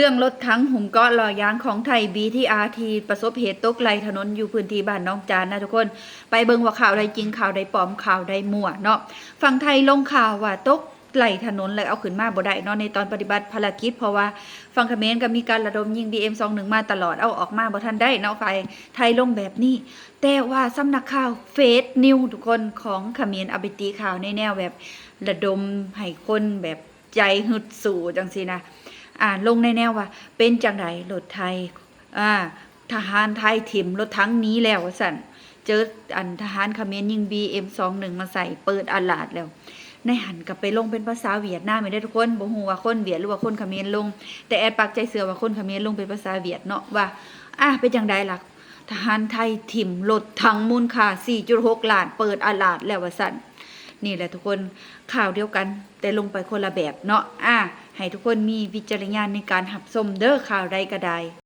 เรื่องรถถังหุ่มเกาะล้อยางของไทย BTRT ประสบเหตุตกไหลถนนอยู่พื้นที่บ้านน้องจานนะทุกคนไปเบิ่งว่าข่าวใดจริงข่าวใดปลอมข่าวใดมั่วเนาะฝั่งไทยลงข่าวว่าตกไหลถนนแล้วเอาขึ้นมาบ่ได้เนาะในตอนปฏิบัติภารกิจเพราะว่าฝั่งเขมรก็มีการระดมยิง BM21มาตลอดเอาออกมาบ่ทันได้เนาะฝ่ายไทยลงแบบนี้แต่ว่าสำนักข่าวเฟซนิวทุกคนของเขมรเอาไปตีข่าวในแนวแบบระดมให้คนแบบใจหึดสู้จังซี่นะลงในแนวว่าเป็นจังไดรถไทยทหารไทยถิ่มรถทั้งนี้แล้วสั่นเจอทหารเขมรยิง BM21 มาใส่เปิดอาลาดแล้วในหันกลับไปลงเป็นภาษาเวียดนามไม่ได้ทุกคนบ่ฮู้ว่าคนเวียดหรือว่าคนเขมรลงแต่แอดปักใจเสือว่าคนเขมรลงเป็นภาษาเวียดเนาะว่าเป็นจังไดล่ะทหารไทยถิ่มรถทั้งมูลค่า 4.6 ล้านเปิดอาลาดแล้วว่าสั่นนี่แหละทุกคนข่าวเดียวกันแต่ลงไปคนละแบบเนาะให้ทุกคนมีวิจารณญาณในการรับชมเด้อข่าวใดก็ได้